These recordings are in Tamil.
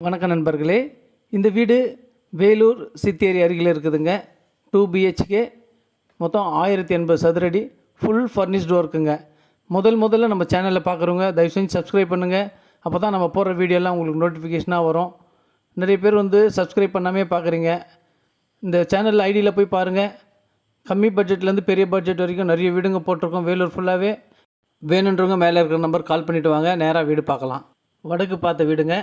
வணக்கம் நண்பர்களே. இந்த வீடு வேலூர் சித்தேரி அருகில் இருக்குதுங்க. 2 BHK, மொத்தம் 1080 சதுரடி, ஃபுல் ஃபர்னிஷ்டு ஒர்க்குங்க. முதல்ல நம்ம சேனலில் பார்க்குறவங்க தயவு செஞ்சு சப்ஸ்கிரைப் பண்ணுங்கள். அப்போ தான் நம்ம போடுற வீடியோலாம் உங்களுக்கு நோட்டிஃபிகேஷனாக வரும். நிறைய பேர் சப்ஸ்கிரைப் பண்ணாமே பார்க்குறீங்க. இந்த சேனலில் ஐடியில் போய் பாருங்கள். கம்மி பட்ஜெட்லேருந்து பெரிய பட்ஜெட் வரைக்கும் நிறைய வீடுங்க போட்டிருக்கோம் வேலூர் ஃபுல்லாகவே. வேணுன்றவங்க மேலே இருக்கிற நம்பர் கால் பண்ணிவிட்டு வாங்க, நேராக வீடு பார்க்கலாம். வடக்கு பார்த்த வீடுங்க.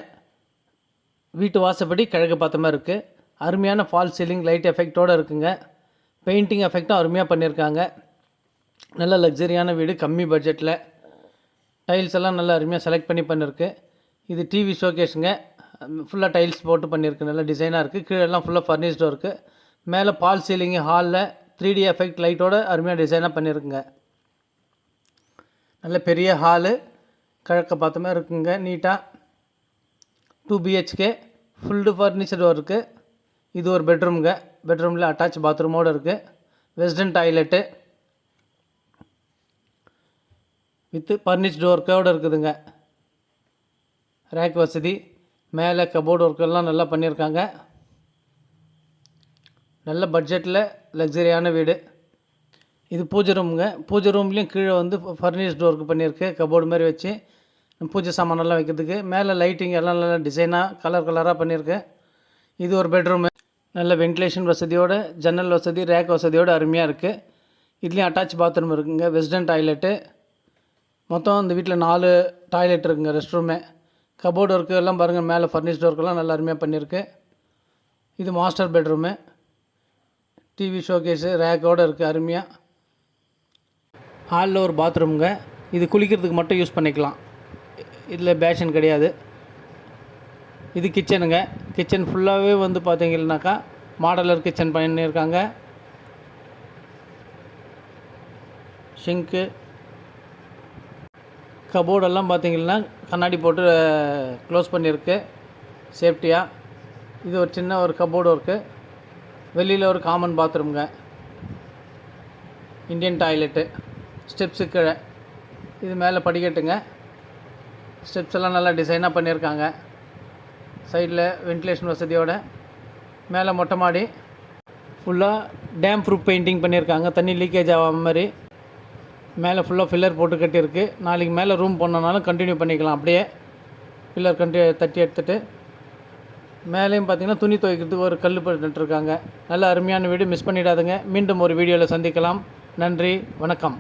வீட்டு வாசப்படி கிழக்கு பார்த்த மாதிரி இருக்குது. அருமையான ஃபால் சீலிங் லைட் எஃபெக்டோடு இருக்குங்க. பெயிண்டிங் எஃபெக்டும் அருமையாக பண்ணியிருக்காங்க. நல்ல லக்ஸரியான வீடு, கம்மி பட்ஜெட்டில். டைல்ஸ் எல்லாம் நல்லா அருமையாக செலக்ட் பண்ணியிருக்கு. இது டிவி ஷோகேஸுங்க. ஃபுல்லாக டைல்ஸ் போட்டு பண்ணியிருக்கு. நல்ல டிசைனாக இருக்குது. கீழெல்லாம் ஃபுல்லாக ஃபர்னிஷ்டும் இருக்குது. மேலே ஃபால் சீலிங்கு ஹாலில் 3D எஃபெக்ட் லைட்டோடு அருமையாக டிசைனாக பண்ணியிருக்குங்க. நல்ல பெரிய ஹாலு, கிழக்க பார்த்த மாதிரி இருக்குங்க. நீட்டாக 2 BHK ஃபுல்டு ஃபர்னிச்சர் இருக்குது. இது ஒரு பெட்ரூமுங்க. பெட்ரூமில் அட்டாச் பாத்ரூமோடு இருக்குது. வெஸ்டர்ன் டாய்லெட்டு வித்து ஃபர்னிஷ்டு ஒர்க்கோடு இருக்குதுங்க. ரேக் வசதி, மேலே கபோர்டு ஒர்க்கெல்லாம் நல்லா பண்ணியிருக்காங்க. நல்ல பட்ஜெட்டில் லக்ஸரியான வீடு. இது பூஜை ரூமுங்க. பூஜை ரூம்லேயும் கீழே ஃபர்னிஷ்டு ஒர்க் பண்ணியிருக்கு. கபோர்டு மாதிரி வச்சு பூஜை சாமானெல்லாம் வைக்கிறதுக்கு. மேலே லைட்டிங் எல்லாம் நல்லா டிசைனாக கலராக பண்ணியிருக்கு. இது ஒரு பெட்ரூமு. நல்ல வென்டிலேஷன் வசதியோடு, ஜன்னல் வசதி, ரேக் வசதியோடு அருமையாக இருக்குது. இதுலேயும் அட்டாச் பாத்ரூம் இருக்குங்க. Western toilet. மொத்தம் இந்த வீட்டில் 4 டாய்லெட் இருக்குங்க. ரெஸ்ட் ரூமு, கபோர்டு ஒர்க்கு எல்லாம் பாருங்கள். மேலே ஃபர்னிஷ்டு ஒர்க்கெல்லாம் நல்லா அருமையாக பண்ணியிருக்கு. இது மாஸ்டர் பெட்ரூமு. டிவி ஷோகேஸு ரேக்கோடு இருக்குது அருமையாக. ஹாலில் ஒரு பாத்ரூமுங்க. இது குளிக்கிறதுக்கு மட்டும் யூஸ் பண்ணிக்கலாம். இதில் பேஷன் கிடையாது. இது கிச்சனுங்க. கிச்சன் ஃபுல்லாகவே பார்த்தீங்கன்னாக்கா மாடலர் கிச்சன் பண்ணியிருக்காங்க. ஷிங்க்கு, கபோர்டெல்லாம் பார்த்தீங்கன்னா கண்ணாடி போட்டு க்ளோஸ் பண்ணியிருக்கு சேஃப்டியாக. இது ஒரு சின்ன ஒரு கபோர்டு ஒர்க்கு. வெளியில் ஒரு காமன் பாத்ரூம்ங்க. Indian toilet. ஸ்டெப்ஸு கீழே. இது மேலே படிக்கட்டுங்க. ஸ்டெப்ஸ் எல்லாம் நல்லா டிசைனாக பண்ணியிருக்காங்க. சைடில் வென்டிலேஷன் வசதியோடு. மேலே மொட்டை மாடி. ஃபுல்லாக டேம் ப்ரூஃப் பெயிண்டிங் பண்ணியிருக்காங்க. தண்ணி லீக்கேஜ் ஆகாம மாதிரி. மேலே ஃபுல்லாக ஃபில்லர் போட்டு கட்டியிருக்கு. நாளைக்கு மேலே ரூம் போனனாலும் கண்டினியூ பண்ணிக்கலாம். அப்படியே ஃபில்லர் தட்டி எடுத்துகிட்டு மேலேயும் பார்த்திங்கன்னா துணி துவைக்கிறதுக்கு ஒரு கல் போட்டுருக்காங்க. நல்ல அருமையான வீடு, மிஸ் பண்ணிடாதுங்க. மீண்டும் ஒரு வீடியோவில் சந்திக்கலாம். நன்றி, வணக்கம்.